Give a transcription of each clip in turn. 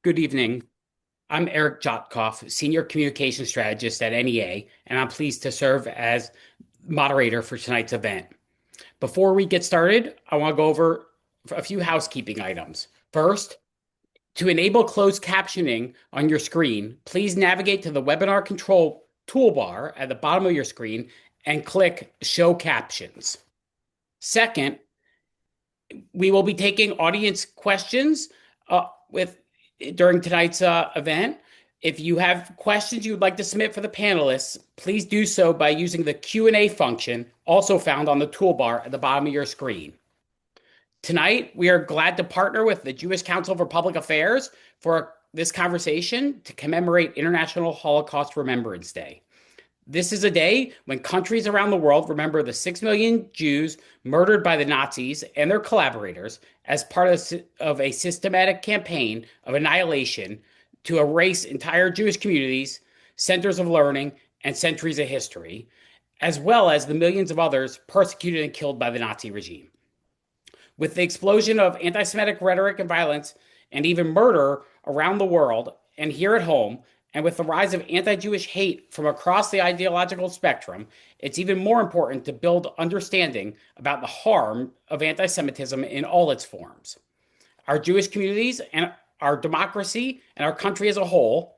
Good evening. I'm Eric Jotkoff, Senior Communication Strategist at NEA, and I'm pleased to serve as moderator for tonight's event. Before we get started, I want to go over a few housekeeping items. First, to enable closed captioning on your screen, please navigate to the webinar control toolbar at the bottom of your screen and click Show Captions. Second, we will be taking audience questions with during tonight's event. If you have questions you would like to submit for the panelists, please do so by using the Q&A function, also found on the toolbar at the bottom of your screen. Tonight, we are glad to partner with the Jewish Council for Public Affairs for this conversation to commemorate International Holocaust Remembrance Day. This is a day when countries around the world remember the 6 million Jews murdered by the Nazis and their collaborators as part of a systematic campaign of annihilation to erase entire Jewish communities, centers of learning, and centuries of history, as well as the millions of others persecuted and killed by the Nazi regime. With the explosion of anti-Semitic rhetoric and violence, and even murder around the world and here at home, and with the rise of anti-Jewish hate from across the ideological spectrum, it's even more important to build understanding about the harm of anti-Semitism in all its forms. Our Jewish communities and our democracy and our country as a whole,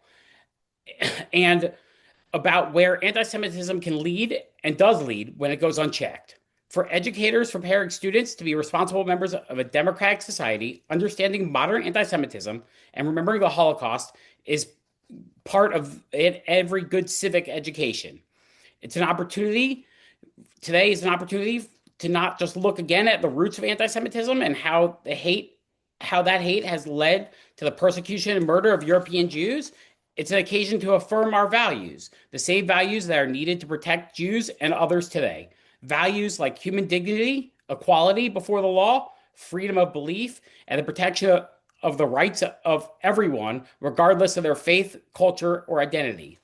and about where anti-Semitism can lead and does lead when it goes unchecked. For educators preparing students to be responsible members of a democratic society, understanding modern anti-Semitism and remembering the Holocaust is part of every good civic education. It's an opportunity. Today is an opportunity to not just look again at the roots of anti-Semitism and how that hate has led to the persecution and murder of European Jews. It's an occasion to affirm our values, the same values that are needed to protect Jews and others today. Values like human dignity, equality before the law, freedom of belief, and the protection of the rights of everyone, regardless of their faith, culture, or identity.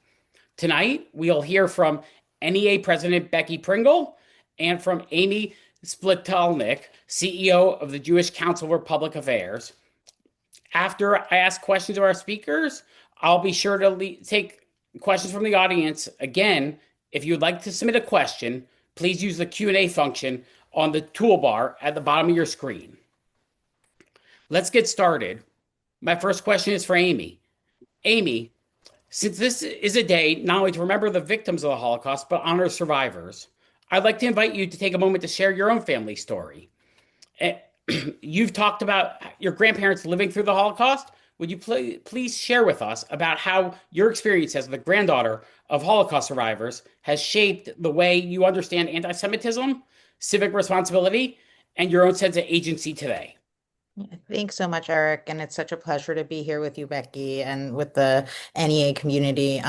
Tonight, we'll hear from NEA President Becky Pringle and from Amy Splitalnik, CEO of the Jewish Council for Public Affairs. After I ask questions of our speakers, I'll be sure to take questions from the audience. Again, if you'd like to submit a question, please use the Q&A function on the toolbar at the bottom of your screen. Let's get started. My first question is for Amy. Amy, since this is a day not only to remember the victims of the Holocaust, but honor survivors, I'd like to invite you to take a moment to share your own family story. You've talked about your grandparents living through the Holocaust. Would you please share with us about how your experience as the granddaughter of Holocaust survivors has shaped the way you understand anti-Semitism, civic responsibility, and your own sense of agency today? Thanks so much, Eric. And it's such a pleasure to be here with you, Becky, and with the NEA community.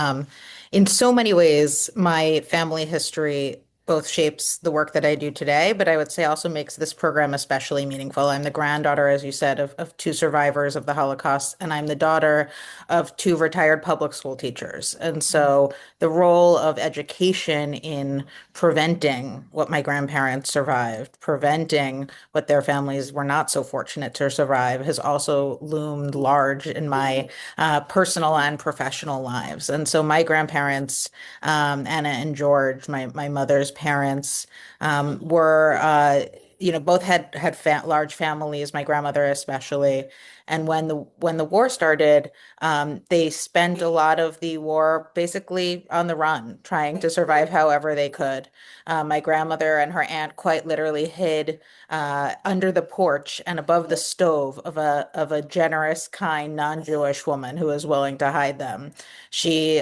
In so many ways, my family history both shapes the work that I do today, but I would say also makes this program especially meaningful. I'm the granddaughter, as you said, of two survivors of the Holocaust, and I'm the daughter of two retired public school teachers. And so the role of education in preventing what my grandparents survived, preventing what their families were not so fortunate to survive, has also loomed large in my personal and professional lives. And so my grandparents, Anna and George, my mother's parents, were both had large families, my grandmother especially. And when the war started, they spent a lot of the war basically on the run, trying to survive however they could. My grandmother and her aunt quite literally hid under the porch and above the stove of a generous, kind, non-Jewish woman who was willing to hide them. She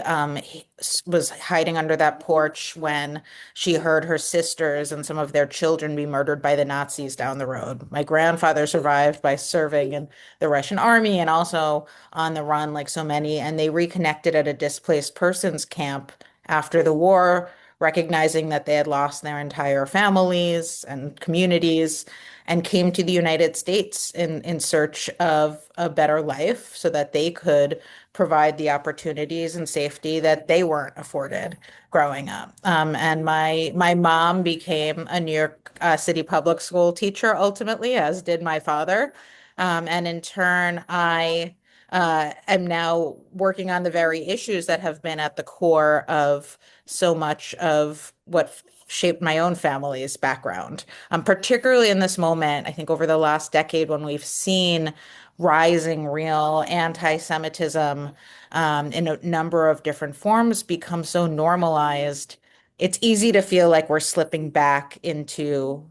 was hiding under that porch when she heard her sisters and some of their children be murdered by the Nazis down the road. My grandfather survived by serving in the Russian army and also on the run like so many, and they reconnected at a displaced persons camp after the war, recognizing that they had lost their entire families and communities, and came to the United States in search of a better life so that they could provide the opportunities and safety that they weren't afforded growing up. And my mom became a New York City public school teacher ultimately, as did my father. And in turn, I am now working on the very issues that have been at the core of so much of what shaped my own family's background. Particularly in this moment, I think over the last decade when we've seen rising real anti-Semitism in a number of different forms become so normalized, it's easy to feel like we're slipping back into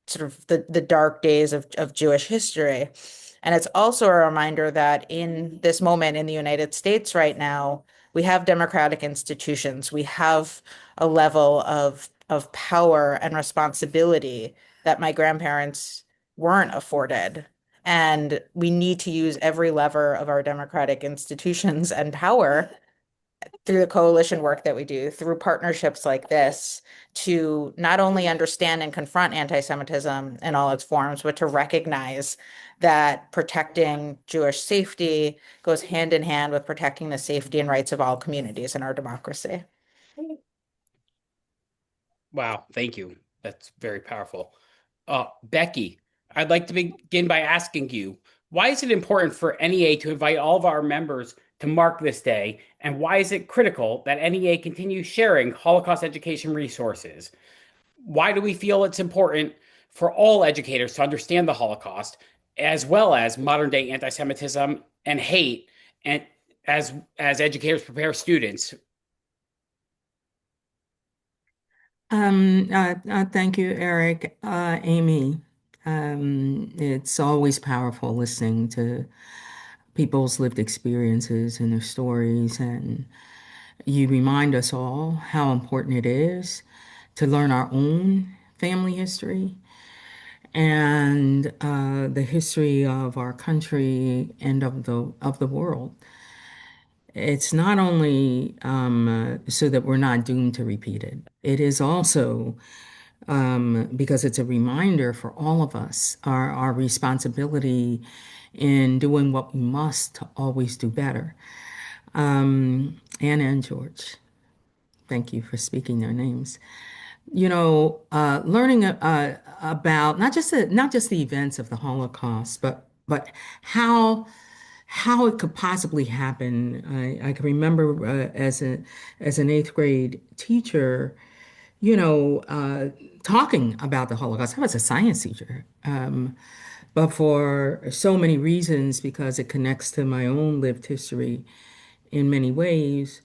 sort of the dark days of Jewish history. And it's also a reminder that in this moment in the United States right now, we have democratic institutions. We have a level of power and responsibility that my grandparents weren't afforded. And we need to use every lever of our democratic institutions and power through the coalition work that we do, through partnerships like this, to not only understand and confront anti-Semitism in all its forms, but to recognize that protecting Jewish safety goes hand in hand with protecting the safety and rights of all communities in our democracy. Wow, thank you. That's very powerful. Becky, I'd like to begin by asking you, why is it important for NEA to invite all of our members to mark this day, and why is it critical that NEA continue sharing Holocaust education resources? Why do we feel it's important for all educators to understand the Holocaust, as well as modern day anti-Semitism and hate, and as educators prepare students? Thank you, Eric. Amy, it's always powerful listening to people's lived experiences and their stories, and you remind us all how important it is to learn our own family history and the history of our country and of the world. It's not only so that we're not doomed to repeat it. It is also because it's a reminder for all of us, our responsibility in doing what we must to always do better. Anna and George, thank you for speaking their names. Learning about not just the events of the Holocaust, but how how it could possibly happen. I can remember as an eighth grade teacher, talking about the Holocaust. I was a science teacher, but for so many reasons, because it connects to my own lived history in many ways,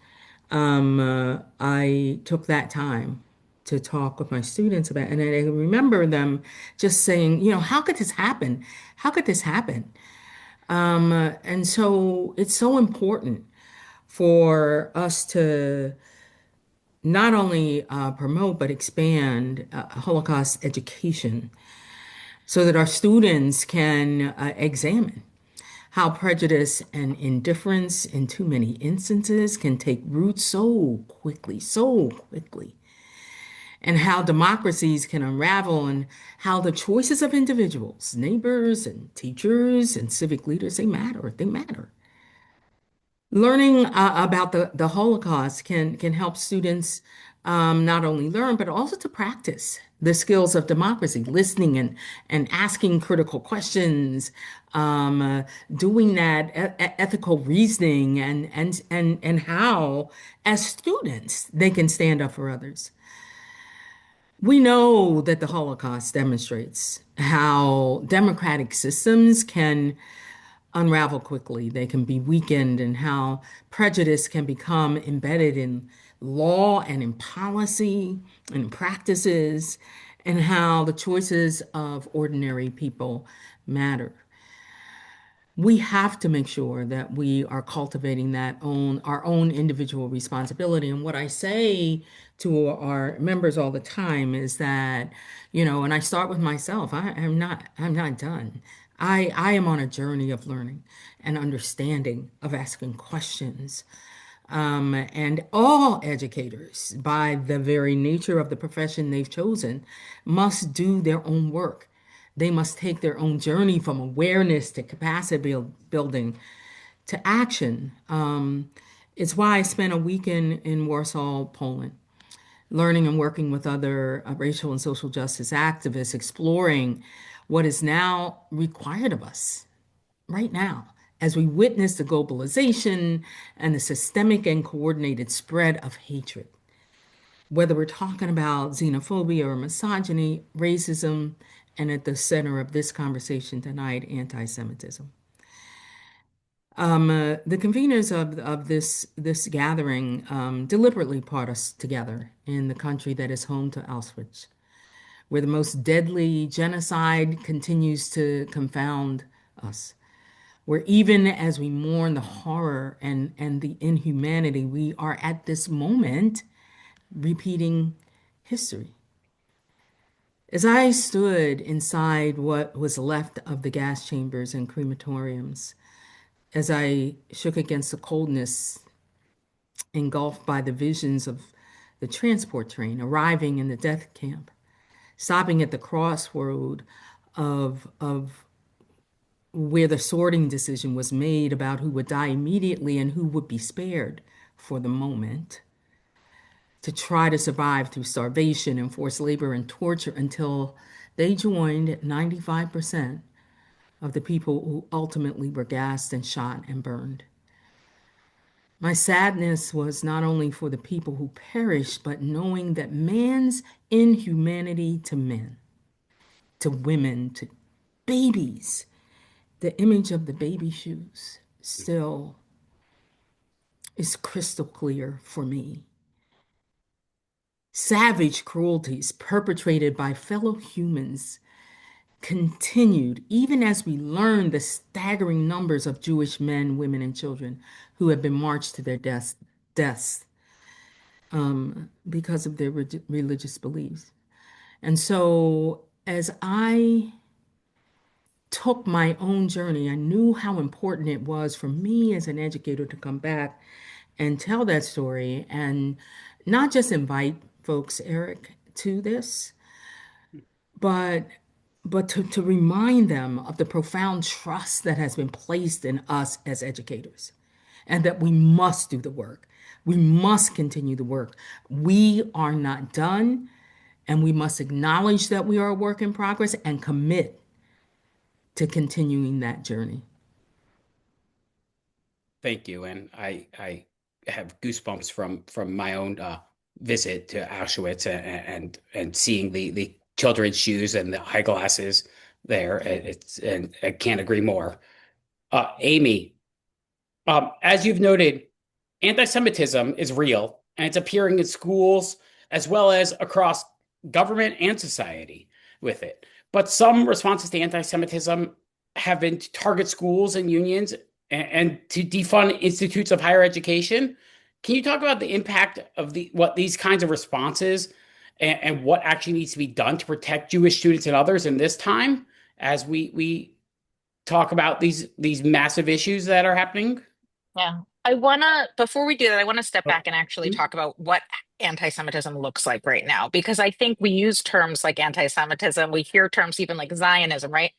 I took that time to talk with my students about, and I remember them just saying, how could this happen? How could this happen? And so it's so important for us to not only promote but expand Holocaust education so that our students can examine how prejudice and indifference in too many instances can take root so quickly, and how democracies can unravel, and how the choices of individuals, neighbors, and teachers and civic leaders, they matter. Learning about the Holocaust can help students not only learn, but also to practice the skills of democracy, listening and asking critical questions, doing that ethical reasoning, and how, as students, they can stand up for others. We know that the Holocaust demonstrates how democratic systems can unravel quickly, they can be weakened, and how prejudice can become embedded in law and in policy and practices, and how the choices of ordinary people matter. We have to make sure that we are cultivating our own individual responsibility. And what I say to our members all the time is that, and I start with myself, I'm not done. I am on a journey of learning and understanding, of asking questions. And all educators, by the very nature of the profession they've chosen, must do their own work. They must take their own journey from awareness to capacity building to action. It's why I spent a weekend in Warsaw, Poland, learning and working with other racial and social justice activists, exploring what is now required of us right now as we witness the globalization and the systemic and coordinated spread of hatred. Whether we're talking about xenophobia or misogyny, racism, and at the center of this conversation tonight, anti-Semitism. The conveners of this gathering deliberately brought us together in the country that is home to Auschwitz, where the most deadly genocide continues to confound us, where even as we mourn the horror and the inhumanity, we are at this moment repeating history. As I stood inside what was left of the gas chambers and crematoriums, as I shook against the coldness engulfed by the visions of the transport train arriving in the death camp, stopping at the crossroad of where the sorting decision was made about who would die immediately and who would be spared for the moment, to try to survive through starvation and forced labor and torture until they joined 95% of the people who ultimately were gassed and shot and burned. My sadness was not only for the people who perished, but knowing that man's inhumanity to men, to women, to babies, the image of the baby shoes still is crystal clear for me. Savage cruelties perpetrated by fellow humans continued even as we learned the staggering numbers of Jewish men, women, and children who have been marched to their deaths because of their religious beliefs. And so, as I took my own journey, I knew how important it was for me as an educator to come back and tell that story and not just invite folks, Eric, to this, but to remind them of the profound trust that has been placed in us as educators and that we must do the work. We must continue the work. We are not done, and we must acknowledge that we are a work in progress and commit to continuing that journey. Thank you. And I have goosebumps from my own visit to Auschwitz and seeing the children's shoes and the eyeglasses there. It's and I can't agree more. Amy, as you've noted, anti-Semitism is real and it's appearing in schools as well as across government and society with it. But some responses to anti-Semitism have been to target schools and unions and to defund institutes of higher education. Can you talk about the impact of what these kinds of responses and what actually needs to be done to protect Jewish students and others in this time as we talk about these massive issues that are happening? Yeah. Before we do that, I want to step back and actually talk about what anti-Semitism looks like right now, because I think we use terms like anti-Semitism, we hear terms even like Zionism, right?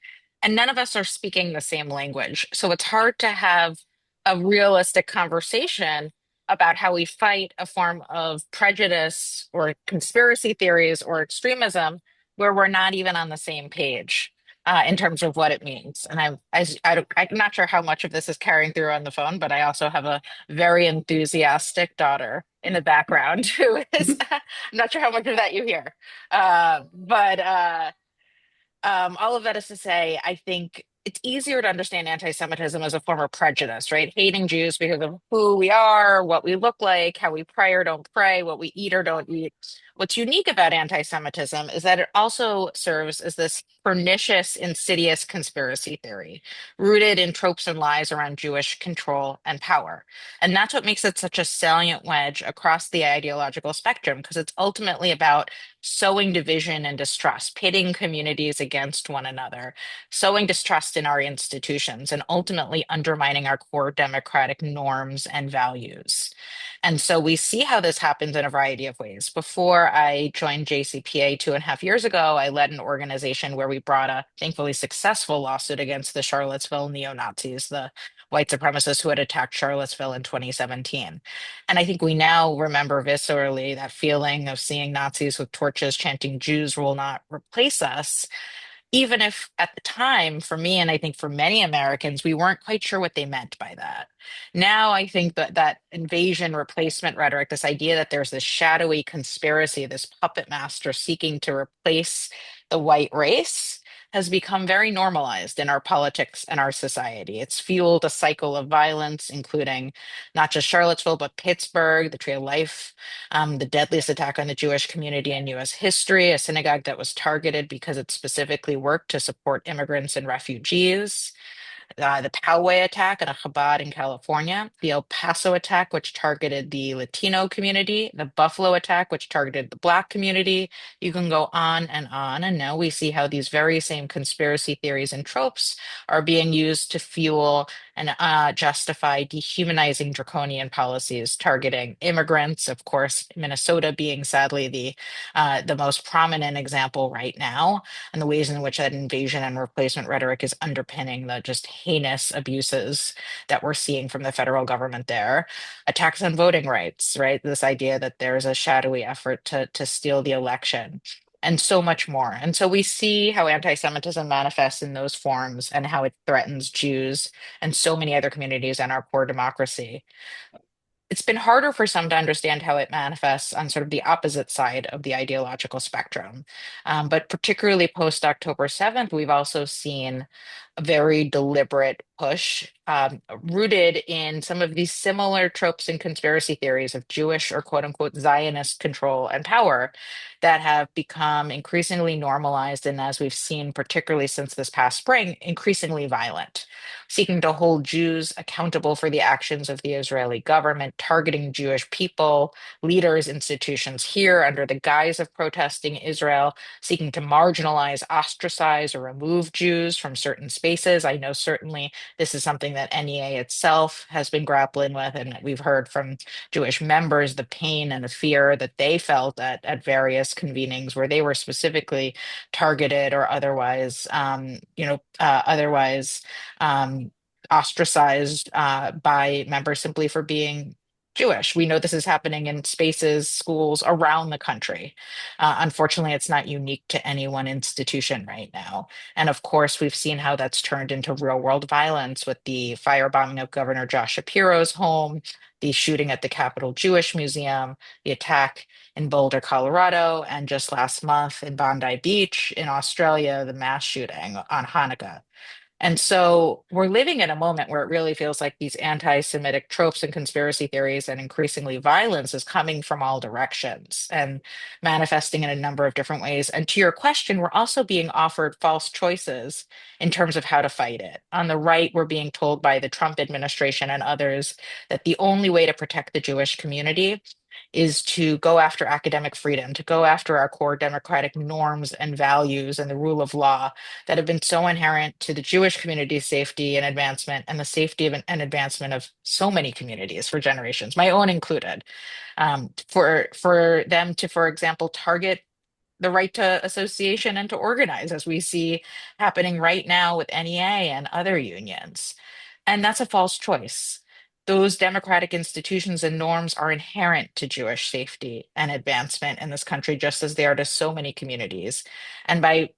And none of us are speaking the same language. So it's hard to have a realistic conversation about how we fight a form of prejudice or conspiracy theories or extremism where we're not even on the same page in terms of what it means. And I'm not sure how much of this is carrying through on the phone, but I also have a very enthusiastic daughter in the background who is, I'm not sure how much of that you hear. But all of that is to say, I think it's easier to understand anti-Semitism as a form of prejudice, right? Hating Jews because of who we are, what we look like, how we pray or don't pray, what we eat or don't eat. What's unique about anti-Semitism is that it also serves as this pernicious, insidious conspiracy theory rooted in tropes and lies around Jewish control and power. And that's what makes it such a salient wedge across the ideological spectrum, because it's ultimately about sowing division and distrust, pitting communities against one another, sowing distrust in our institutions, and ultimately undermining our core democratic norms and values. And so we see how this happens in a variety of ways. Before I joined JCPA 2.5 years ago, I led an organization where we brought a thankfully successful lawsuit against the Charlottesville neo-Nazis, the white supremacists who had attacked Charlottesville in 2017. And I think we now remember viscerally that feeling of seeing Nazis with torches chanting, "Jews will not replace us." even if at the time, for me, and I think for many Americans, we weren't quite sure what they meant by that. Now, I think that that invasion replacement rhetoric, this idea that there's this shadowy conspiracy, this puppet master seeking to replace the white race, has become very normalized in our politics and our society. It's fueled a cycle of violence, including not just Charlottesville, but Pittsburgh, the Tree of Life, the deadliest attack on the Jewish community in US history, a synagogue that was targeted because it specifically worked to support immigrants and refugees, the Poway attack at a Chabad in California, the El Paso attack, which targeted the Latino community, the Buffalo attack, which targeted the Black community. You can go on and on. And now we see how these very same conspiracy theories and tropes are being used to fuel and justify dehumanizing draconian policies targeting immigrants. Of course, Minnesota being sadly the most prominent example right now, and the ways in which that invasion and replacement rhetoric is underpinning the just heinous abuses that we're seeing from the federal government there. Attacks on voting rights, right? This idea that there's a shadowy effort to steal the election. And so much more. And so we see how anti Semitism manifests in those forms and how it threatens Jews and so many other communities and our core democracy. It's been harder for some to understand how it manifests on sort of the opposite side of the ideological spectrum. But particularly post October 7th, we've also seen a very deliberate push rooted in some of these similar tropes and conspiracy theories of Jewish or quote unquote Zionist control and power that have become increasingly normalized. And as we've seen, particularly since this past spring, increasingly violent, seeking to hold Jews accountable for the actions of the Israeli government, targeting Jewish people, leaders, institutions here under the guise of protesting Israel, seeking to marginalize, ostracize, or remove Jews from certain spaces. I know certainly this is something that NEA itself has been grappling with, and we've heard from Jewish members the pain and the fear that they felt at various convenings where they were specifically targeted or otherwise, otherwise ostracized by members simply for being Jewish. We know this is happening in spaces, schools around the country. Unfortunately, it's not unique to any one institution right now. And of course, we've seen how that's turned into real world violence with the firebombing of Governor Josh Shapiro's home, the shooting at the Capitol Jewish Museum, the attack in Boulder, Colorado, and just last month in Bondi Beach in Australia, the mass shooting on Hanukkah. And so we're living in a moment where it really feels like these anti-Semitic tropes and conspiracy theories and increasingly violence is coming from all directions and manifesting in a number of different ways. And to your question, we're also being offered false choices in terms of how to fight it. On the right, we're being told by the Trump administration and others that the only way to protect the Jewish community is to go after academic freedom, to go after our core democratic norms and values and the rule of law that have been so inherent to the Jewish community's safety and advancement and the safety of and advancement of so many communities for generations, my own included. For them to, for example, target the right to association and to organize, as we see happening right now with NEA and other unions. And that's a false choice. Those democratic institutions and norms are inherent to Jewish safety and advancement in this country, just as they are to so many communities. And by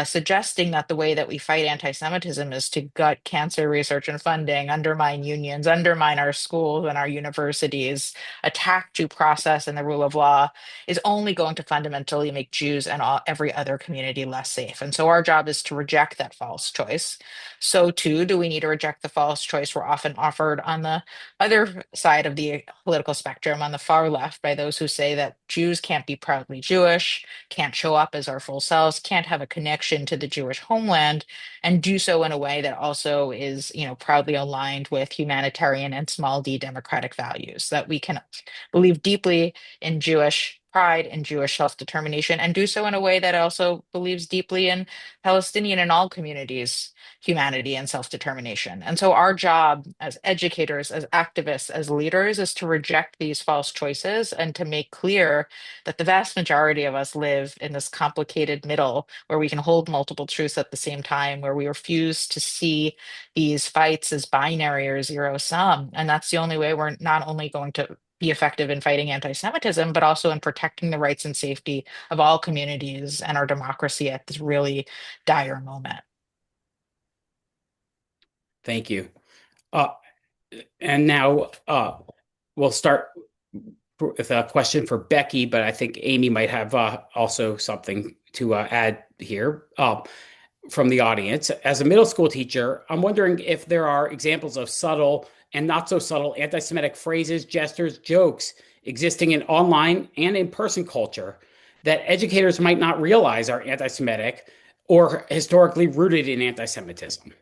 suggesting that the way that we fight anti-Semitism is to gut cancer research and funding, undermine unions, undermine our schools and our universities, attack due process and the rule of law, is only going to fundamentally make Jews and every other community less safe. And so our job is to reject that false choice. So too, do we need to reject the false choice we're often offered on the other side of the political spectrum, on the far left, by those who say that Jews can't be proudly Jewish, can't show up as our full selves, can't have a connection to the Jewish homeland, and do so in a way that also is, proudly aligned with humanitarian and small d democratic values, that we can believe deeply in Jewish pride and Jewish self-determination and do so in a way that also believes deeply in Palestinian and all communities humanity and self-determination. And so our job as educators, as activists, as leaders is to reject these false choices and to make clear that the vast majority of us live in this complicated middle where we can hold multiple truths at the same time, where we refuse to see these fights as binary or zero sum. And that's the only way we're not only going to be effective in fighting anti-Semitism, but also in protecting the rights and safety of all communities and our democracy at this really dire moment. Thank you. Uh, and now we'll start with a question for Becky, but I think Amy might have also something to add here from the audience. As a middle school teacher, I'm wondering if there are examples of subtle and not so subtle anti Semitic phrases, gestures, jokes existing in online and in person culture that educators might not realize are anti Semitic or historically rooted in anti Semitism.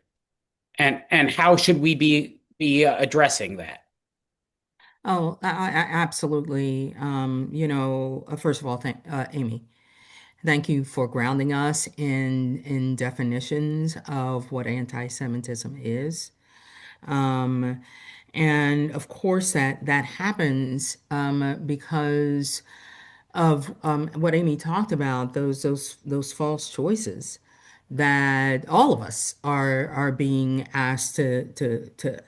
And how should we be addressing that? Oh, absolutely. First of all, Amy, thank you for grounding us in definitions of what anti-Semitism is. Um, and of course, that happens because of what Amy talked about, those false choices that all of us are being asked to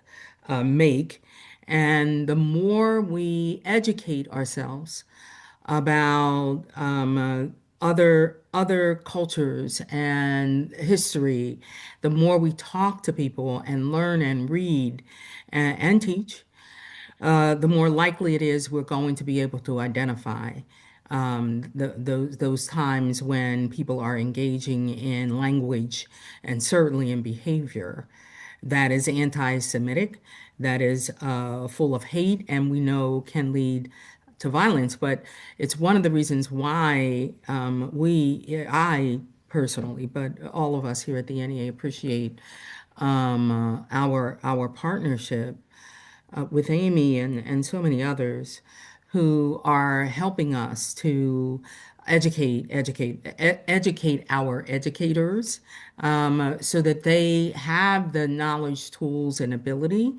make. And the more we educate ourselves about other cultures and history, the more we talk to people and learn and read and teach, the more likely it is we're going to be able to identify those times when people are engaging in language and certainly in behavior that is anti-Semitic, that is full of hate, and we know can lead to violence. But it's one of the reasons why I personally, but all of us here at the NEA appreciate our partnership with Amy and so many others who are helping us to educate our educators so that they have the knowledge, tools, and ability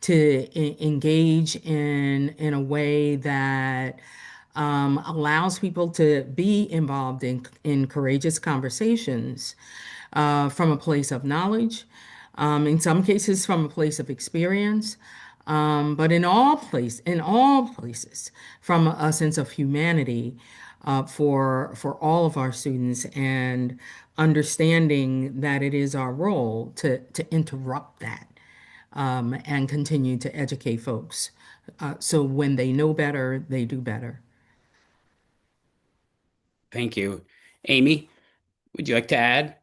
to engage in a way that allows people to be involved in courageous conversations from a place of knowledge, in some cases from a place of experience, but in all places, from a sense of humanity for all of our students and understanding that it is our role to interrupt that and continue to educate folks. So when they know better, they do better. Thank you. Amy, would you like to add?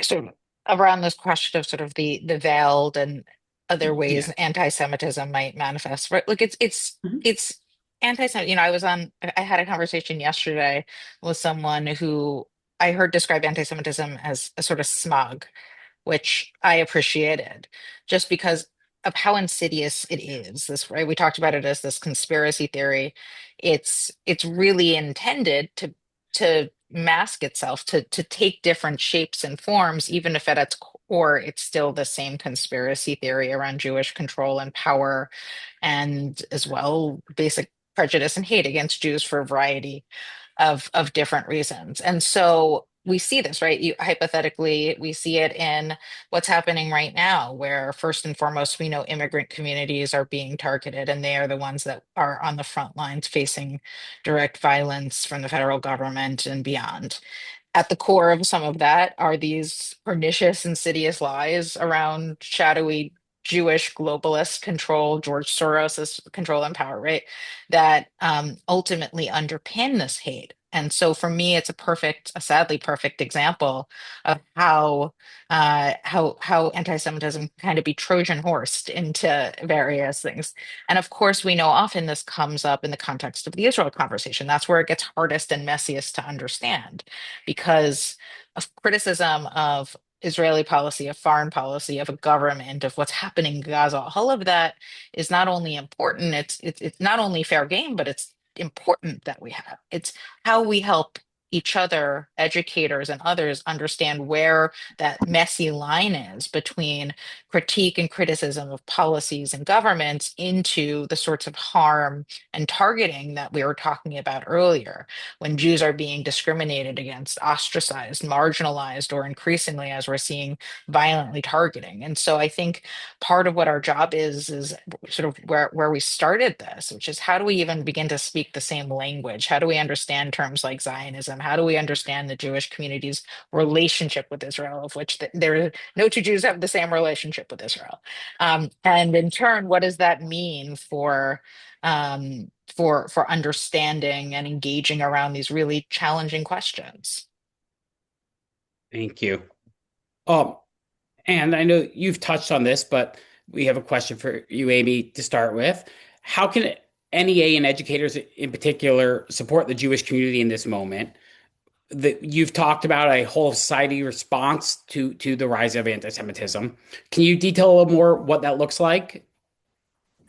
Sort of around this question of sort of the veiled and other ways Yeah. anti-Semitism might manifest, right? Look, Mhm. it's anti-Semitic. I had a conversation yesterday with someone who I heard describe anti-Semitism as a sort of smog, which I appreciated just because of how insidious it is. This, right? We talked about it as this conspiracy theory. It's really intended to mask itself, to take different shapes and forms, even if at its core it's still the same conspiracy theory around Jewish control and power, and as well basic prejudice and hate against Jews for a variety of different reasons. And so we see this, right? Hypothetically, we see it in what's happening right now, where first and foremost, we know immigrant communities are being targeted, and they are the ones that are on the front lines facing direct violence from the federal government and beyond. At the core of some of that are these pernicious, insidious lies around shadowy Jewish globalist control, George Soros's control and power, right? That ultimately underpin this hate. And so for me, it's a sadly perfect example of how anti-Semitism kind of be Trojan horsed into various things. And of course, we know often this comes up in the context of the Israel conversation. That's where it gets hardest and messiest to understand because of criticism of Israeli policy, of foreign policy, of a government, of what's happening in Gaza. All of that is not only important, it's not only fair game, but it's important that we have. It's how we help each other, educators and others, understand where that messy line is between critique and criticism of policies and governments into the sorts of harm and targeting that we were talking about earlier, when Jews are being discriminated against, ostracized, marginalized, or increasingly, as we're seeing, violently targeting. And so I think part of what our job is sort of where we started this, which is how do we even begin to speak the same language? How do we understand terms like Zionism? How do we understand the Jewish community's relationship with Israel, of which there no two Jews have the same relationship with Israel? And in turn, what does that mean for understanding and engaging around these really challenging questions? Thank you. Um, and I know you've touched on this, but we have a question for you, Amy, to start with. How can NEA and educators in particular support the Jewish community in this moment? You've talked about a whole society response to the rise of anti-Semitism. Can you detail a little more what that looks like?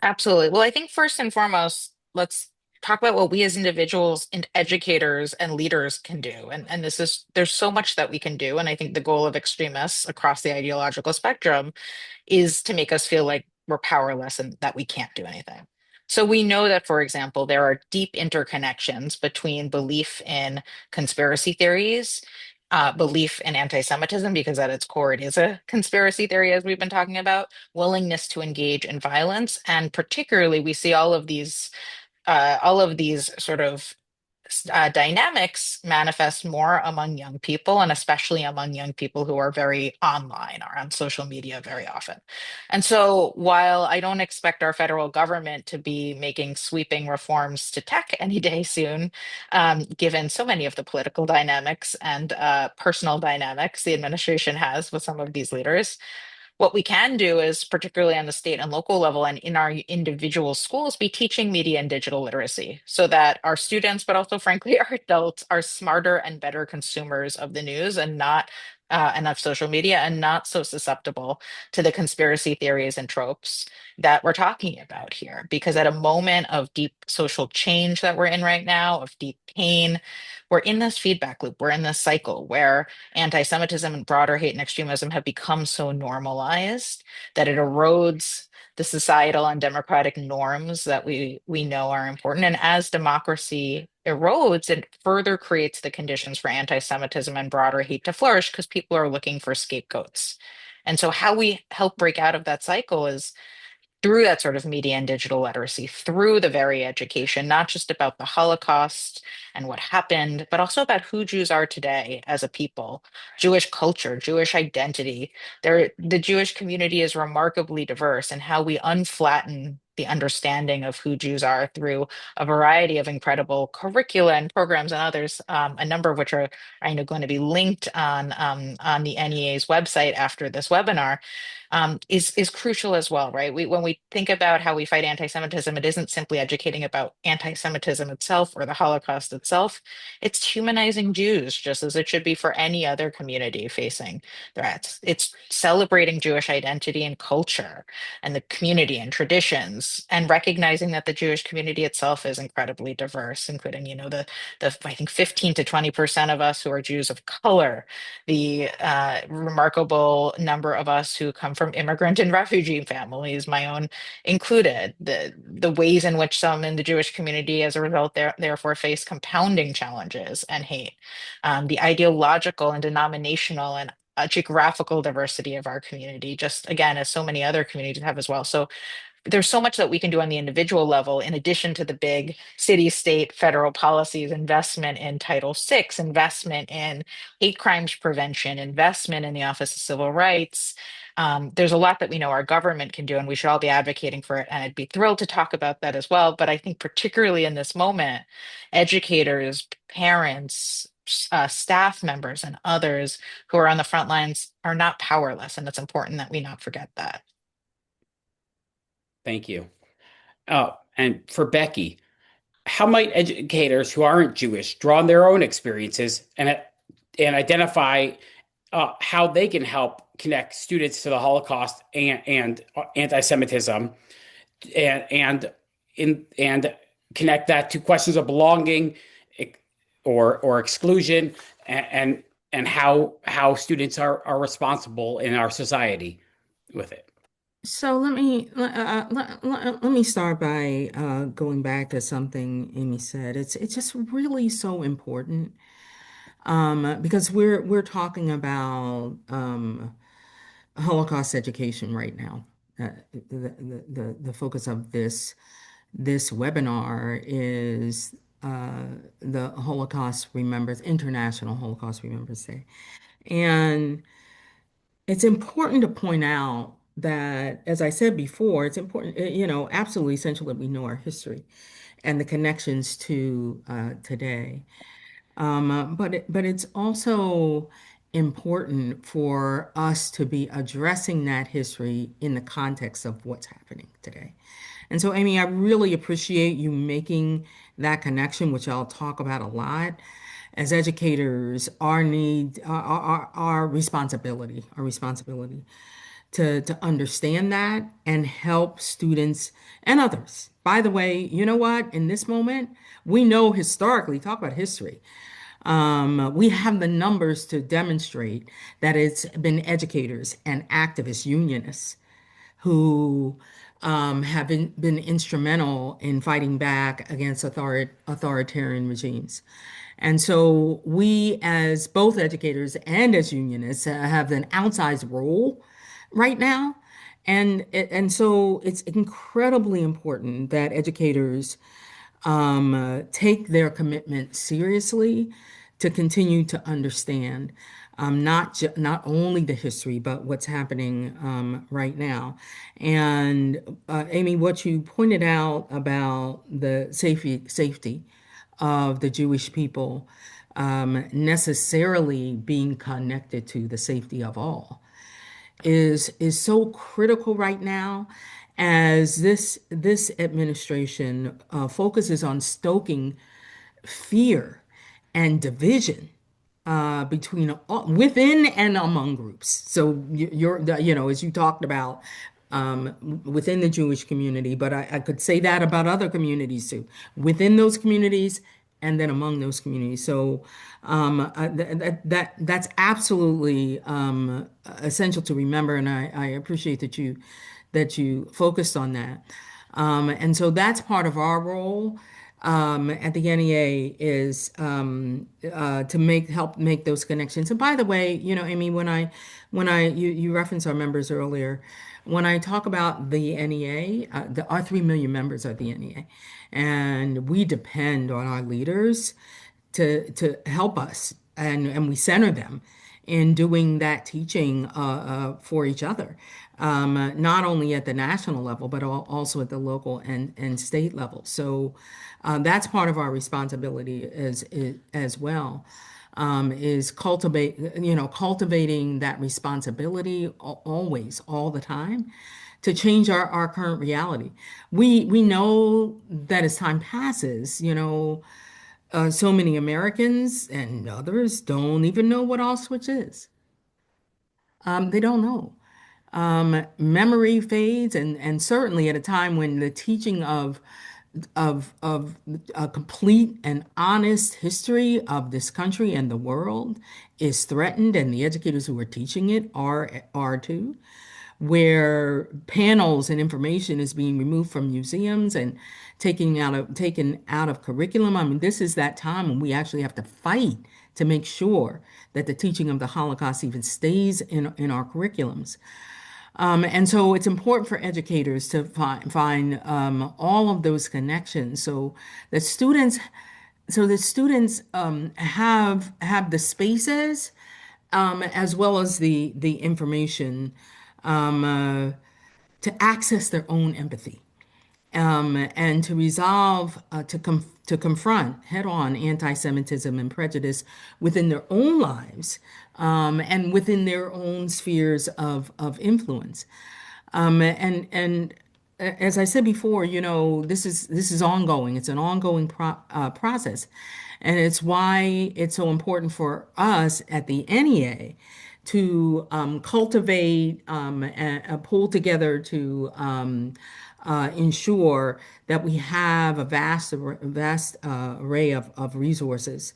Absolutely. Well, I think first and foremost, let's talk about what we as individuals and educators and leaders can do. And this is there's so much that we can do. And I think the goal of extremists across the ideological spectrum is to make us feel like we're powerless and that we can't do anything. So we know that, for example, there are deep interconnections between belief in conspiracy theories, belief in anti-Semitism, because at its core it is a conspiracy theory, as we've been talking about, willingness to engage in violence, and particularly we see all of these sort of dynamics manifest more among young people, and especially among young people who are very online or on social media very often. And so, while I don't expect our federal government to be making sweeping reforms to tech any day soon, given so many of the political dynamics and personal dynamics the administration has with some of these leaders, what we can do is, particularly on the state and local level and in our individual schools, be teaching media and digital literacy so that our students, but also frankly our adults, are smarter and better consumers of the news and not enough social media, and not so susceptible to the conspiracy theories and tropes that we're talking about here. Because at a moment of deep social change that we're in right now, of deep pain, we're in this feedback loop, we're in this cycle where anti-Semitism and broader hate and extremism have become so normalized that it erodes the societal and democratic norms that we know are important. And as democracy erodes, it further creates the conditions for anti-Semitism and broader hate to flourish because people are looking for scapegoats. And so how we help break out of that cycle is through that sort of media and digital literacy, through the very education, not just about the Holocaust and what happened, but also about who Jews are today as a people, Jewish culture, Jewish identity. The Jewish community is remarkably diverse, and how we unflatten the understanding of who Jews are through a variety of incredible curricula and programs and others, a number of which are I know going to be linked on the NEA's website after this webinar, is crucial as well, right? When we think about how we fight anti-Semitism, it isn't simply educating about anti-Semitism itself or the Holocaust itself. It's humanizing Jews, just as it should be for any other community facing threats. It's celebrating Jewish identity and culture and the community and traditions, and recognizing that the Jewish community itself is incredibly diverse, including, the I think 15 to 20% of us who are Jews of color, the remarkable number of us who come from immigrant and refugee families, my own included, the ways in which some in the Jewish community, as a result, therefore face compounding challenges and hate, the ideological and denominational and geographical diversity of our community, just again, as so many other communities have as well. So there's so much that we can do on the individual level, in addition to the big city, state, federal policies, investment in Title VI, investment in hate crimes prevention, investment in the Office of Civil Rights. There's a lot that we know our government can do, and we should all be advocating for it. And I'd be thrilled to talk about that as well. But I think, particularly in this moment, educators, parents, staff members, and others who are on the front lines are not powerless. And it's important that we not forget that. Thank you. And for Becky, how might educators who aren't Jewish draw on their own experiences and identify how they can help connect students to the Holocaust and anti-Semitism and connect that to questions of belonging, or exclusion, and how students are responsible in our society with it. So let me start by going back to something Amy said. It's just really so important because we're talking about Holocaust education right now. The focus of this webinar is the Holocaust Remembrance, International Holocaust Remembrance Day. And it's important to point out that, as I said before, it's important, absolutely essential that we know our history and the connections to today. But it's also important for us to be addressing that history in the context of what's happening today. And so, Amy, I really appreciate you making that connection, which I'll talk about a lot. As educators, our responsibility to understand that and help students and others. By the way, you know what? In this moment, we know historically, talk about history. We have the numbers to demonstrate that it's been educators and activists, unionists who have been instrumental in fighting back against authoritarian regimes. And so we, as both educators and as unionists, have an outsized role right now. And so it's incredibly important that educators take their commitment seriously to continue to understand not only the history but what's happening right now. And Amy, what you pointed out about the safety of the Jewish people necessarily being connected to the safety of all is so critical right now as this administration focuses on stoking fear and division between within and among groups. So as you talked about within the Jewish community, but I could say that about other communities too, within those communities and then among those communities. So that's absolutely essential to remember, and I appreciate that you focused on that. And so that's part of our role at the NEA is to help make those connections. And by the way, Amy, you referenced our members earlier. When I talk about the NEA, our 3 million members are the NEA, and we depend on our leaders to help us, and we center them in doing that teaching for each other, not only at the national level, but also at the local and state level. So that's part of our responsibility as well, is cultivating that responsibility always, all the time, to change our current reality. We know that as time passes, so many Americans and others don't even know what Auschwitz is. They don't know. Memory fades, and certainly at a time when the teaching of a complete and honest history of this country and the world is threatened, and the educators who are teaching it are too, where panels and information is being removed from museums and taken out of curriculum. I mean, this is that time when we actually have to fight to make sure that the teaching of the Holocaust even stays in our curriculums. And so it's important for educators to find all of those connections so that students have the spaces as well as the information to access their own empathy and to resolve, to confront head on anti-Semitism and prejudice within their own lives and within their own spheres of influence. And as I said before, this is ongoing. It's an ongoing process, and it's why it's so important for us at the NEA to cultivate and pull together to ensure that we have a vast array of resources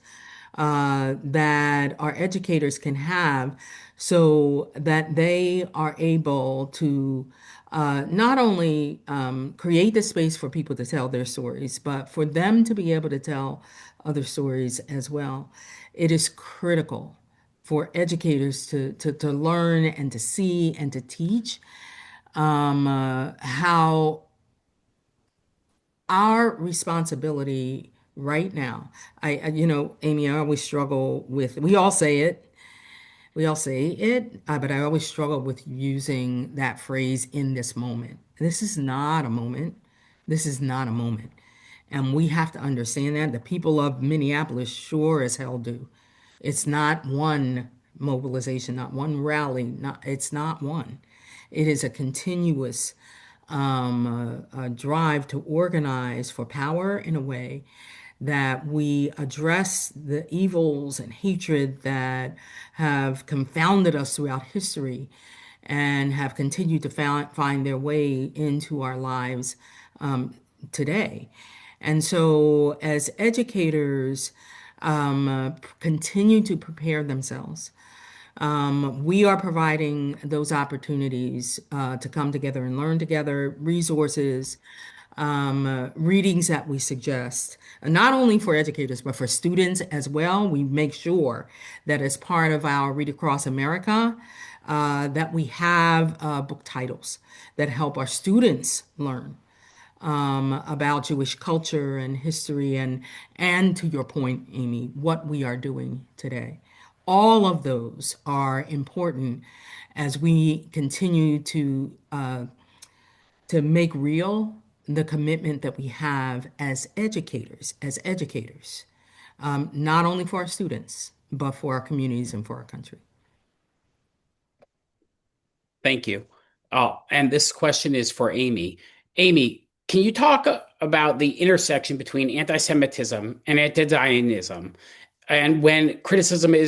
that our educators can have so that they are able to not only create the space for people to tell their stories, but for them to be able to tell other stories as well. It is critical for educators to learn and to see and to teach how our responsibility right now. Amy, I always struggle with, we all say it, but I always struggle with using that phrase in this moment. This is not a moment. This is not a moment. And we have to understand that. The people of Minneapolis sure as hell do. It's not one mobilization, not one rally, it's not one. It is a continuous drive to organize for power in a way that we address the evils and hatred that have confounded us throughout history and have continued to find their way into our lives today. And so, as educators continue to prepare themselves, we are providing those opportunities to come together and learn together, resources, readings that we suggest, not only for educators, but for students as well. We make sure that as part of our Read Across America, that we have book titles that help our students learn about Jewish culture and history and to your point, Amy, what we are doing today. All of those are important as we continue to make real the commitment that we have as educators, not only for our students, but for our communities and for our country. Thank you. Oh, and this question is for Amy. Amy, can you talk about the intersection between anti-Semitism and anti-Zionism, and when criticism of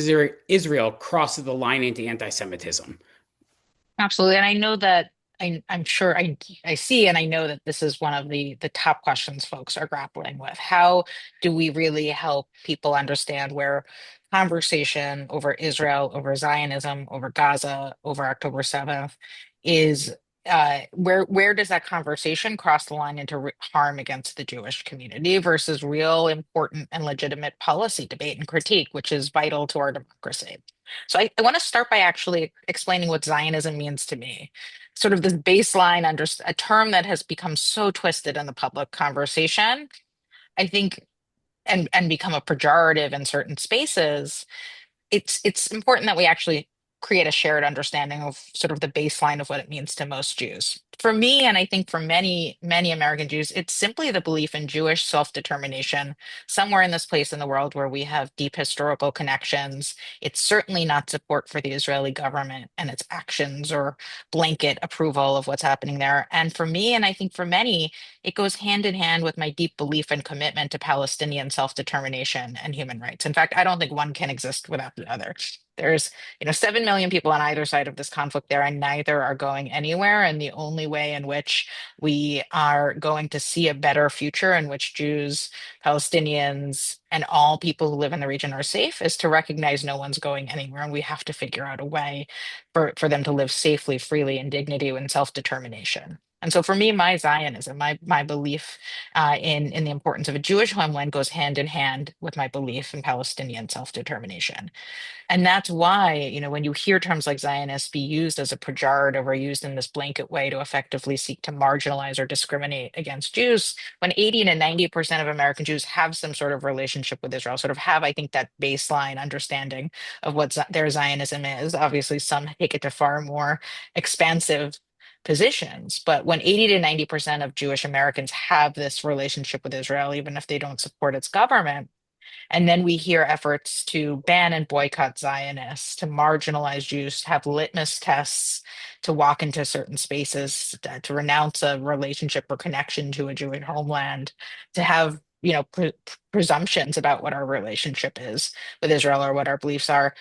Israel crosses the line into anti-Semitism? Absolutely. And I know that I'm sure I see and I know that this is one of the top questions folks are grappling with. How do we really help people understand where conversation over Israel, over Zionism, over Gaza, over October 7th is where does that conversation cross the line into harm against the Jewish community versus real important and legitimate policy debate and critique, which is vital to our democracy? So I want to start by actually explaining what Zionism means to me. Sort of this baseline under a term that has become so twisted in the public conversation, I think, and become a pejorative in certain spaces. It's important that we actually create a shared understanding of sort of the baseline of what it means to most Jews. For me, and I think for many American Jews, it's simply the belief in Jewish self-determination somewhere in this place in the world where we have deep historical connections. It's certainly not support for the Israeli government and its actions or blanket approval of what's happening there. And for me, and I think for many, it goes hand in hand with my deep belief and commitment to Palestinian self-determination and human rights. In fact, I don't think one can exist without the other. There's, 7 million people on either side of this conflict there, and neither are going anywhere. And the only way in which we are going to see a better future in which Jews, Palestinians, and all people who live in the region are safe is to recognize no one's going anywhere. And we have to figure out a way for them to live safely, freely, in dignity and self-determination. And so for me, my Zionism, my belief in the importance of a Jewish homeland goes hand in hand with my belief in Palestinian self-determination. And that's why, when you hear terms like Zionist be used as a pejorative or used in this blanket way to effectively seek to marginalize or discriminate against Jews, when 80 to 90% of American Jews have some sort of relationship with Israel, sort of have, I think, that baseline understanding of what their Zionism is. Obviously, some take it to far more expansive positions. But when 80 to 90% of Jewish Americans have this relationship with Israel, even if they don't support its government, and then we hear efforts to ban and boycott Zionists, to marginalize Jews, to have litmus tests, to walk into certain spaces, to renounce a relationship or connection to a Jewish homeland, to have presumptions about what our relationship is with Israel or what our beliefs are.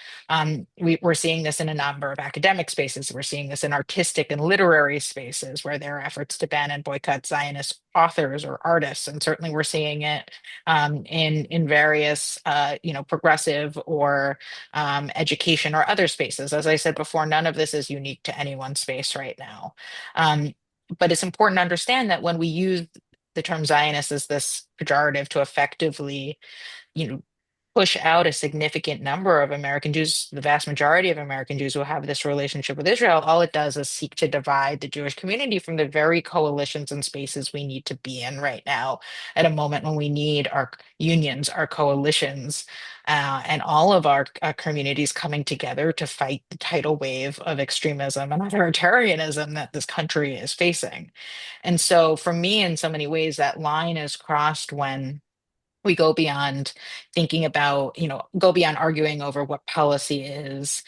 We're seeing this in a number of academic spaces. We're seeing this in artistic and literary spaces where there are efforts to ban and boycott Zionist authors or artists, and certainly we're seeing it in various progressive or education or other spaces. As I said before, none of this is unique to any one space right now. Um, but it's important to understand that when we use the term Zionist as this pejorative to effectively, you know, push out a significant number of American Jews, the vast majority of American Jews who have this relationship with Israel, all it does is seek to divide the Jewish community from the very coalitions and spaces we need to be in right now, at a moment when we need our unions, our coalitions, and all of our communities coming together to fight the tidal wave of extremism and authoritarianism that this country is facing. And so, for me, in so many ways, that line is crossed when we go beyond thinking about, go beyond arguing over what policy is,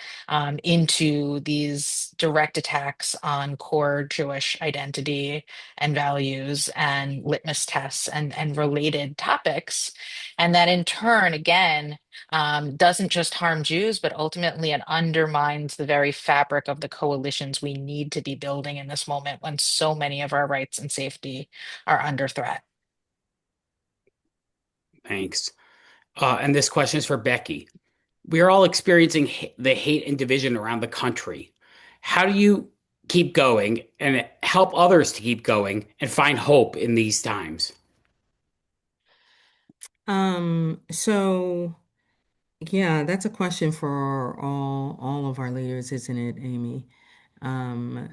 into these direct attacks on core Jewish identity and values and litmus tests and related topics. And that in turn, again, doesn't just harm Jews, but ultimately it undermines the very fabric of the coalitions we need to be building in this moment when so many of our rights and safety are under threat. Thanks. And this question is for Becky. We are all experiencing the hate and division around the country. How do you keep going and help others to keep going and find hope in these times? So yeah, that's a question for all of our leaders, isn't it, Amy?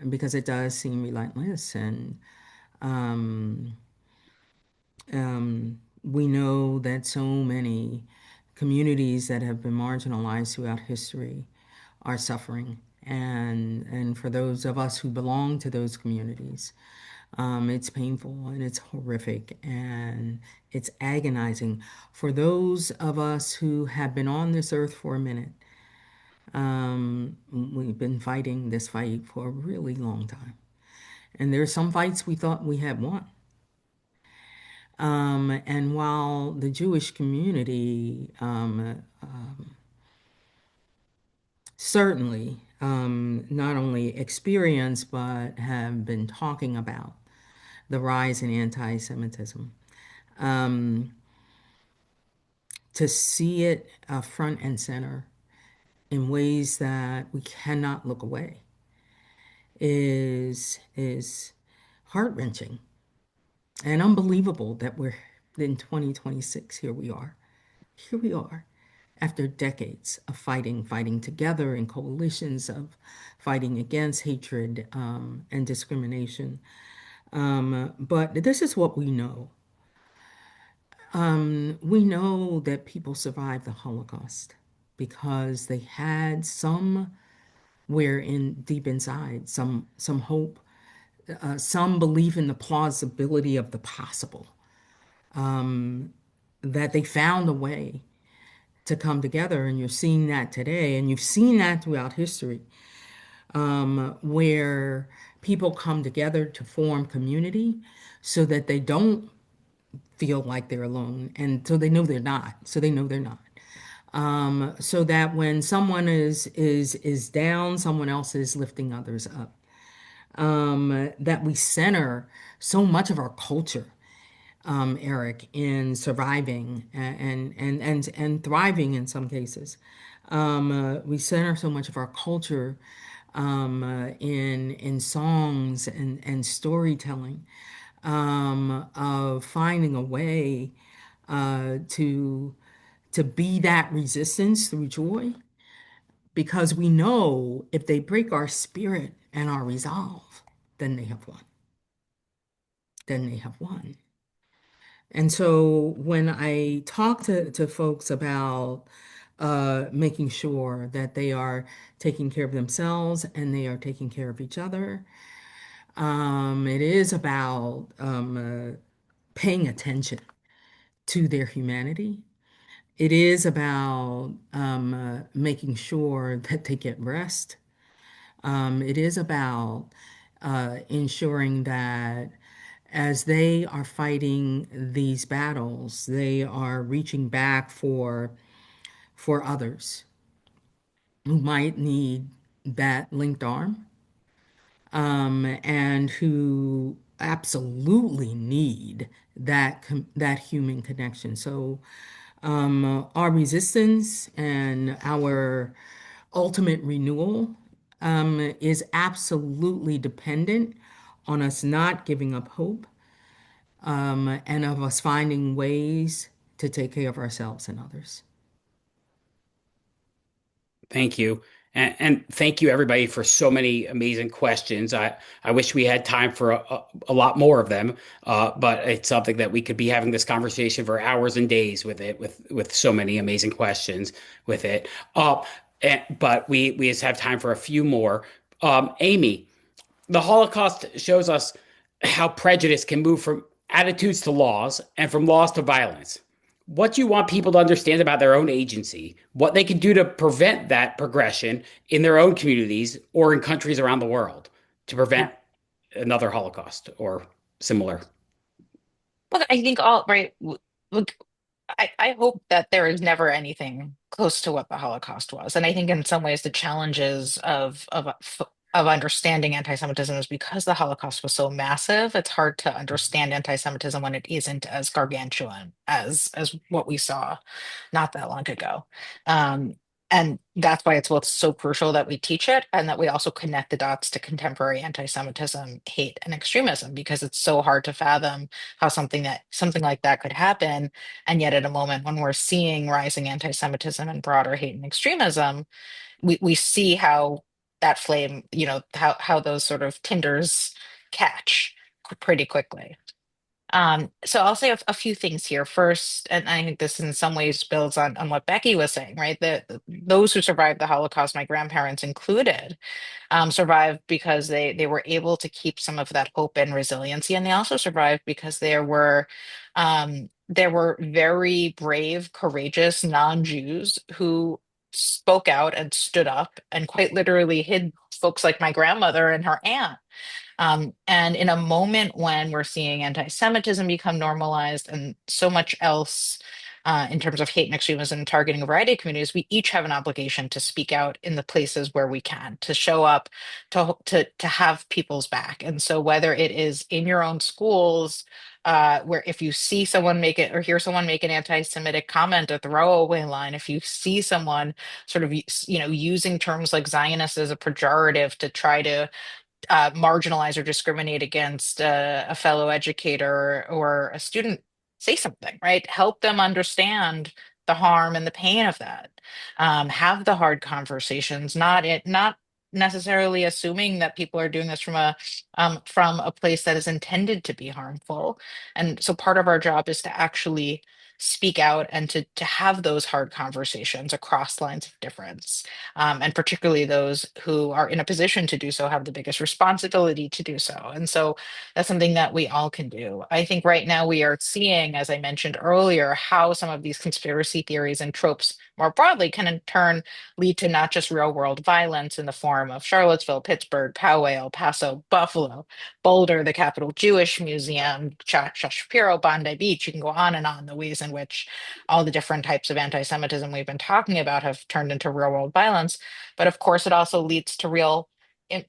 Because it does seem relentless, and um, we know that so many communities that have been marginalized throughout history are suffering. And for those of us who belong to those communities, it's painful and it's horrific and it's agonizing. For those of us who have been on this earth for a minute, we've been fighting this fight for a really long time. And there are some fights we thought we had won. And while the Jewish community certainly not only experience but have been talking about the rise in anti-Semitism, um, to see it front and center in ways that we cannot look away is heart-wrenching and unbelievable that we're in 2026. Here we are after decades of fighting together in coalitions, of fighting against hatred and discrimination. But this is what we know. We know that people survived the Holocaust because they had somewhere in deep inside some hope, some belief in the plausibility of the possible, that they found a way to come together. And you're seeing that today, and you've seen that throughout history, where people come together to form community so that they don't feel like they're alone, and so they know they're not. So they know they're not. So that when someone is down, someone else is lifting others up. That we center so much of our culture, Eric, in surviving and thriving in some cases. We center so much of our culture in songs and storytelling, of finding a way to be that resistance through joy, because we know if they break our spirit and our resolve, then they have won. Then they have won. And so when I talk to folks about making sure that they are taking care of themselves and they are taking care of each other, it is about paying attention to their humanity. It is about making sure that they get rest. It is about ensuring that as they are fighting these battles, they are reaching back for others who might need that linked arm, and who absolutely need that human connection. So our resistance and our ultimate renewal is absolutely dependent on us not giving up hope, and of us finding ways to take care of ourselves and others. Thank you. And thank you everybody for so many amazing questions. I wish we had time for a lot more of them, but it's something that we could be having this conversation for hours and days with it, with so many amazing questions with it. But we just have time for a few more. Amy, the Holocaust shows us how prejudice can move from attitudes to laws and from laws to violence. What do you want people to understand about their own agency, what they can do to prevent that progression in their own communities or in countries around the world to prevent another Holocaust or similar? Look, I think all right. Look, I hope that there is never anything close to what the Holocaust was. And I think in some ways the challenges of understanding anti-Semitism is because the Holocaust was so massive, it's hard to understand anti-Semitism when it isn't as gargantuan as what we saw not that long ago. Um, and that's why it's both so crucial that we teach it and that we also connect the dots to contemporary anti-Semitism, hate, and extremism, because it's so hard to fathom how something like that could happen. And yet at a moment when we're seeing rising anti-Semitism and broader hate and extremism, we see how that flame, how those sort of tinders catch pretty quickly. So I'll say a few things here first, and I think this in some ways builds on what Becky was saying, right? That those who survived the Holocaust, my grandparents included, survived because they were able to keep some of that hope and resiliency, and they also survived because there were very brave, courageous non-Jews who spoke out and stood up and quite literally hid folks like my grandmother and her aunt. And in a moment when we're seeing anti-Semitism become normalized and so much else in terms of hate and extremism targeting a variety of communities, we each have an obligation to speak out in the places where we can, to show up, to have people's back. And so whether it is in your own schools, where if you see someone make it or hear someone make an anti-Semitic comment, a throwaway line, if you see someone sort of using terms like Zionist as a pejorative to try to marginalize or discriminate against a fellow educator or a student, say something, right? Help them understand the harm and the pain of that. Have the hard conversations, not necessarily assuming that people are doing this from a place that is intended to be harmful. And so part of our job is to actually speak out and to have those hard conversations across lines of difference, and particularly those who are in a position to do so have the biggest responsibility to do so. And so that's something that we all can do. I think right now we are seeing, as I mentioned earlier, how some of these conspiracy theories and tropes more broadly can in turn lead to not just real world violence in the form of Charlottesville, Pittsburgh, Poway, El Paso, Buffalo, Boulder, the Capitol Jewish Museum, Shapiro, Bondi Beach. You can go on and on, the ways in which all the different types of anti-Semitism we've been talking about have turned into real world violence. But of course, it also leads to real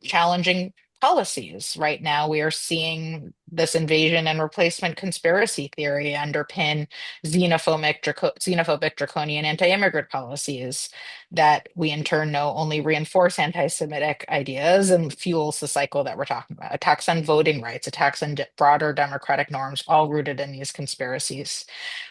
challenging policies. Right now, we are seeing this invasion and replacement conspiracy theory underpin xenophobic, draconian anti-immigrant policies that we in turn know only reinforce anti-Semitic ideas and fuels the cycle that we're talking about. Attacks on voting rights, attacks on broader democratic norms, all rooted in these conspiracies.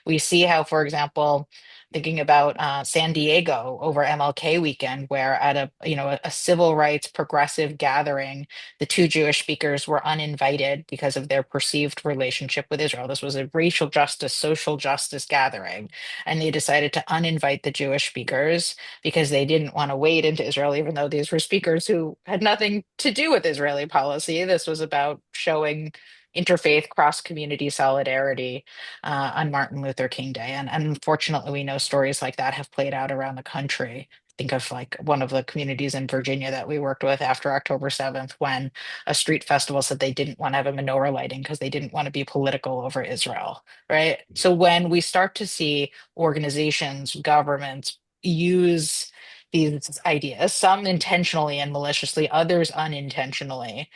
We see how, for example, thinking about San Diego over MLK weekend, where at a civil rights progressive gathering, the two Jewish speakers were uninvited because of their perceived relationship with Israel. This was a racial justice, social justice gathering, and they decided to uninvite the Jewish speakers because they didn't want to wade into Israel, even though these were speakers who had nothing to do with Israeli policy. This was about showing interfaith cross community solidarity on Martin Luther King Day. And unfortunately, we know stories like that have played out around the country. think of like one of the communities in Virginia that we worked with after October 7th, when a street festival said they didn't want to have a menorah lighting because they didn't want to be political over Israel, right? So when we start to see organizations, governments use these ideas, some intentionally and maliciously, others unintentionally,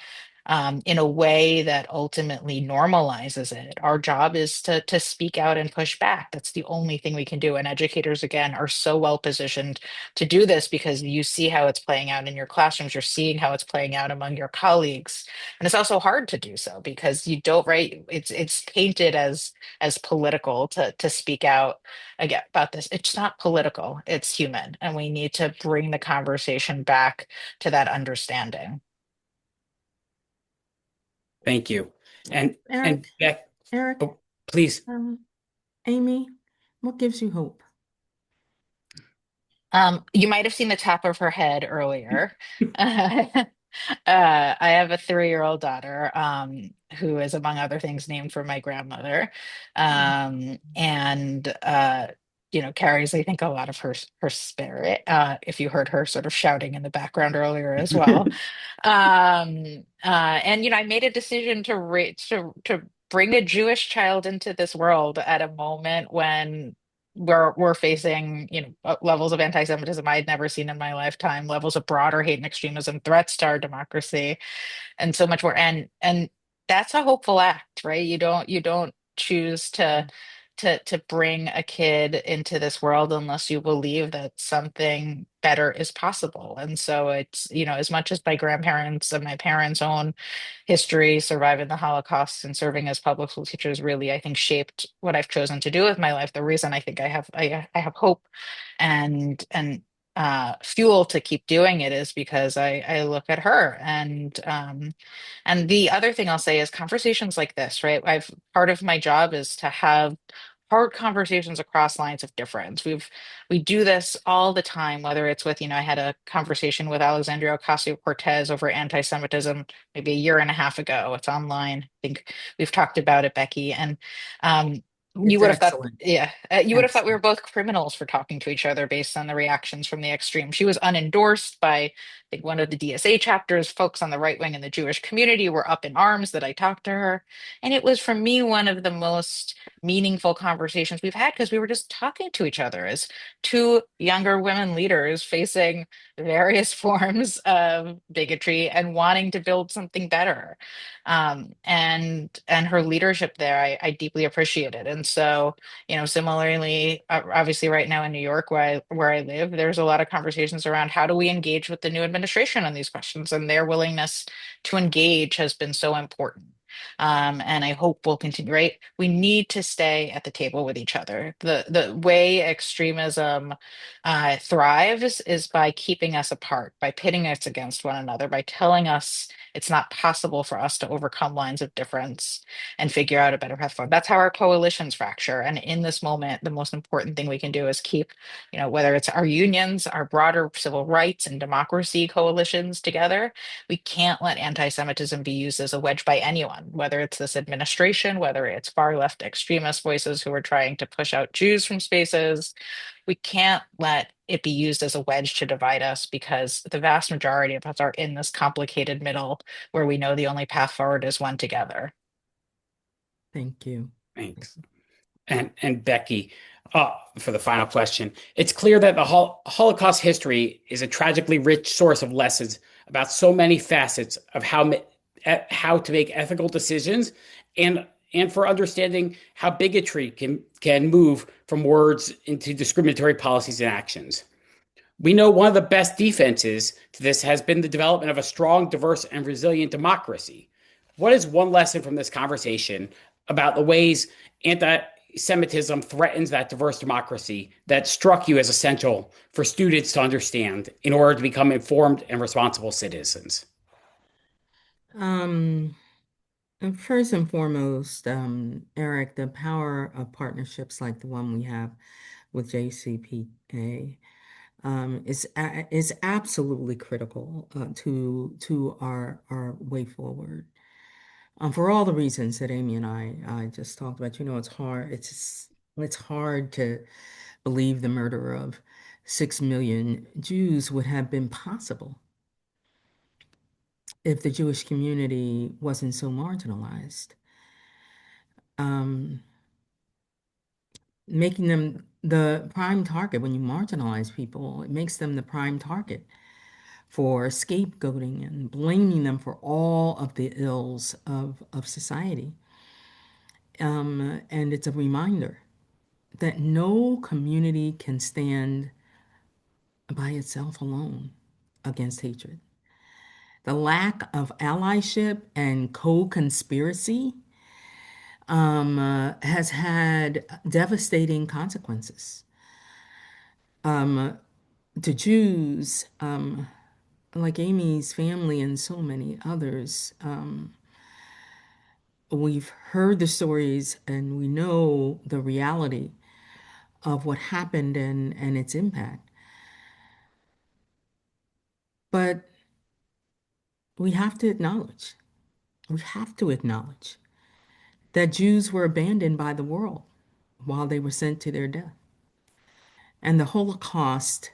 in a way that ultimately normalizes it. Our job is to speak out and push back. That's the only thing we can do. And educators, again, are so well positioned to do this because you see how it's playing out in your classrooms. You're seeing how it's playing out among your colleagues, and it's also hard to do so because you don't, right? It's painted as political to speak out again about this. It's not political. It's human, and we need to bring the conversation back to that understanding. Thank you. And Eric, Beck, Eric, oh, please. um, Amy, what gives you hope? You might have seen the top of her head earlier. I have a 3-year-old daughter, who is, among other things, named for my grandmother, and carries, I think, a lot of her spirit. If you heard her sort of shouting in the background earlier as well, and I made a decision to bring a Jewish child into this world at a moment when we're facing, levels of anti-Semitism I had never seen in my lifetime, levels of broader hate and extremism, threats to our democracy, and so much more. And that's a hopeful act, right? You don't choose to bring a kid into this world unless you believe that something better is possible. And so it's, as much as my grandparents and my parents' own history surviving the Holocaust and serving as public school teachers really, I think, shaped what I've chosen to do with my life. The reason I think I have hope and fuel to keep doing it is because I look at her. And the other thing I'll say is conversations like this, right? I've Part of my job is to have hard conversations across lines of difference. We do this all the time, whether it's with, I had a conversation with Alexandria Ocasio-Cortez over anti-Semitism maybe a year and a half ago. It's online. I think we've talked about it, Becky. And you It's would have thought, excellent. yeah, you would have thought we were Excellent. both criminals for talking to each other based on the reactions from the extreme. She was unendorsed by, I think, one of the DSA chapters. Folks on the right wing in the Jewish community were up in arms that I talked to her. And it was, for me, one of the most meaningful conversations we've had because we were just talking to each other as two younger women leaders facing various forms of bigotry and wanting to build something better. And her leadership there, I deeply appreciated. And so, similarly, obviously, right now in New York, where I live, there's a lot of conversations around how do we engage with the new administration on these questions, and their willingness to engage has been so important. And I hope we'll continue, right? We need to stay at the table with each other. The way extremism thrives is by keeping us apart, by pitting us against one another, by telling us it's not possible for us to overcome lines of difference and figure out a better path forward. That's how our coalitions fracture. And in this moment, the most important thing we can do is keep, whether it's our unions, our broader civil rights and democracy coalitions together. We can't let anti-Semitism be used as a wedge by anyone, whether it's this administration, whether it's far left extremist voices who are trying to push out Jews from spaces. We can't let it be used as a wedge to divide us because the vast majority of us are in this complicated middle where we know the only path forward is one together. Thank you. Thanks. And Becky, for the final question, it's clear that the Holocaust history is a tragically rich source of lessons about so many facets of how to make ethical decisions and for understanding how bigotry can move from words into discriminatory policies and actions. We know one of the best defenses to this has been the development of a strong, diverse, and resilient democracy. What is one lesson from this conversation about the ways anti Semitism threatens that diverse democracy that struck you as essential for students to understand in order to become informed and responsible citizens? Um, and first and foremost, Eric, the power of partnerships like the one we have with JCPA is absolutely critical to our way forward. For all the reasons that Amy and I just talked about. It's hard. It's hard to believe the murder of 6 million Jews would have been possible if the Jewish community wasn't so marginalized. Um, Making them the prime target when you marginalize people, it makes them the prime target for scapegoating and blaming them for all of the ills of society. And it's a reminder that no community can stand by itself alone against hatred. The lack of allyship and co-conspiracy has had devastating consequences. To Jews, like Amy's family and so many others, we've heard the stories and we know the reality of what happened and its impact. But we have to acknowledge that Jews were abandoned by the world while they were sent to their death. And the Holocaust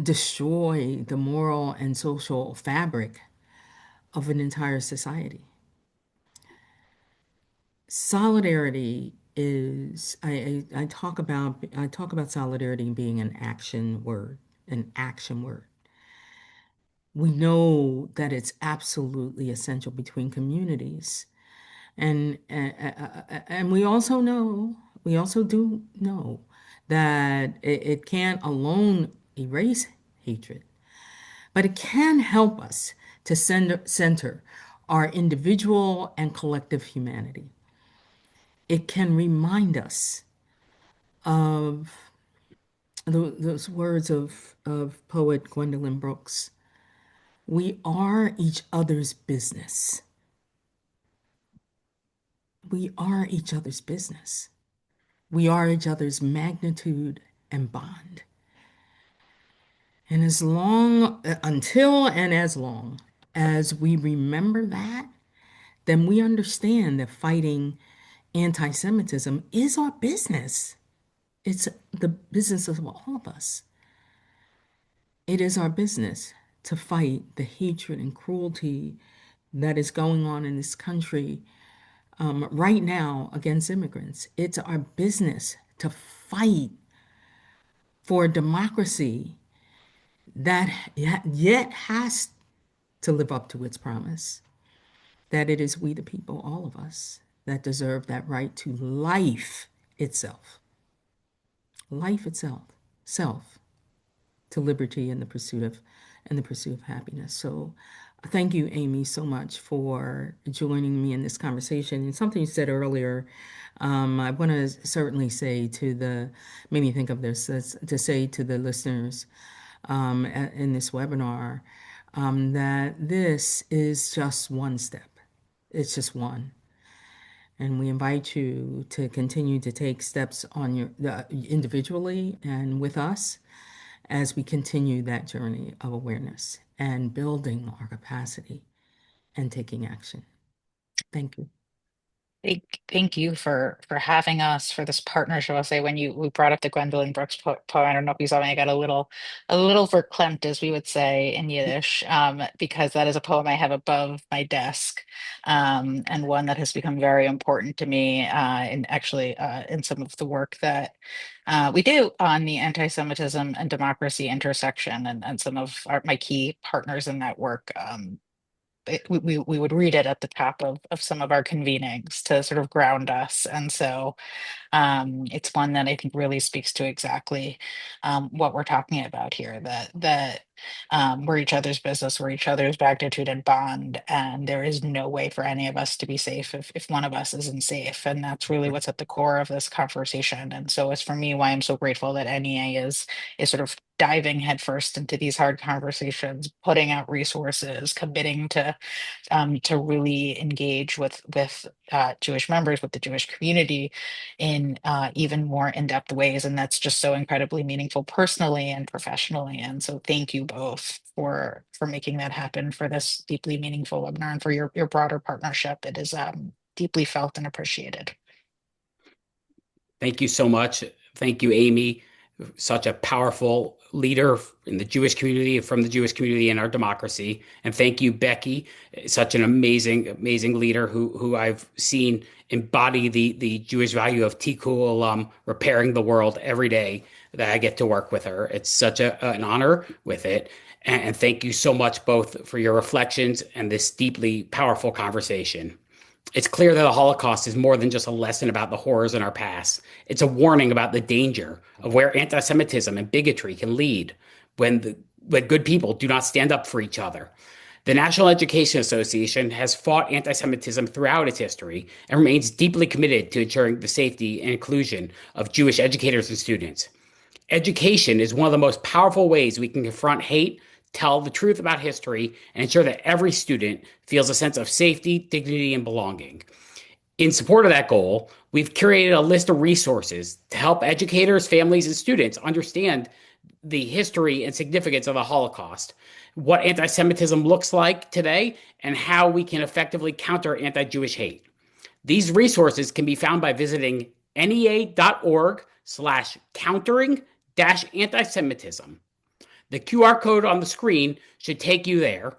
destroyed the moral and social fabric of an entire society. Solidarity is I talk about solidarity being an action word. We know that it's absolutely essential between communities. And we also do know that it can't alone erase hatred, but it can help us to center our individual and collective humanity. It can remind us of those words of poet Gwendolyn Brooks. We are each other's business. We are each other's business. We are each other's magnitude and bond. And until and as long as we remember that, then we understand that fighting anti-Semitism is our business. It's the business of all of us. It is our business to fight the hatred and cruelty that is going on in this country right now against immigrants. It's our business to fight for a democracy that yet has to live up to its promise, that it is we the people, all of us, that deserve that right to itself, life itself, self, to liberty and the pursuit of happiness. So thank you, Amy, so much for joining me in this conversation. And something you said earlier, I want to certainly say made me think of this, to say to the listeners in this webinar that this is just one step. It's just one. And we invite you to continue to take steps on individually and with us as we continue that journey of awareness and building our capacity and taking action. Thank you. Thank you for having us for this partnership. I'll say when we brought up the Gwendolyn Brooks poem, I don't know if you saw me, I got a little verklempt, as we would say in Yiddish, because that is a poem I have above my desk, and one that has become very important to me, in some of the work that we do on the anti-Semitism and democracy intersection, and some of my key partners in that work. We would read it at the top of some of our convenings to sort of ground us. And so it's one that I think really speaks to exactly what we're talking about here, that we're each other's business, we're each other's magnitude and bond, and there is no way for any of us to be safe if one of us isn't safe. And that's really what's at the core of this conversation. And so it's for me why I'm so grateful that NEA is sort of diving headfirst into these hard conversations, putting out resources, committing to really engage with Jewish members, with the Jewish community in even more in-depth ways. And that's just so incredibly meaningful personally and professionally. And so thank you both for making that happen, for this deeply meaningful webinar, and for your broader partnership. It is deeply felt and appreciated. Thank you so much. Thank you, Amy. such a powerful leader in the Jewish community, from the Jewish community in our democracy. And thank you, Becky, such an amazing, amazing leader who I've seen embody the Jewish value of Tikkun Olam, repairing the world every day that I get to work with her. It's such an honor with it. And thank you so much both for your reflections and this deeply powerful conversation. It's clear that the Holocaust is more than just a lesson about the horrors in our past. It's a warning about the danger of where anti-Semitism and bigotry can lead when good people do not stand up for each other. The National Education Association has fought anti-Semitism throughout its history and remains deeply committed to ensuring the safety and inclusion of Jewish educators and students. Education is one of the most powerful ways we can confront hate, tell the truth about history, and ensure that every student feels a sense of safety, dignity, and belonging. In support of that goal, we've curated a list of resources to help educators, families, and students understand the history and significance of the Holocaust, what anti Semitism looks like today, and how we can effectively counter anti Jewish hate. These resources can be found by visiting nea.org/countering anti-Semitism. The QR code on the screen should take you there,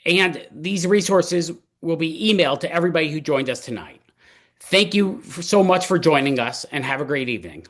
and these resources will be emailed to everybody who joined us tonight. Thank you so much for joining us, and have a great evening.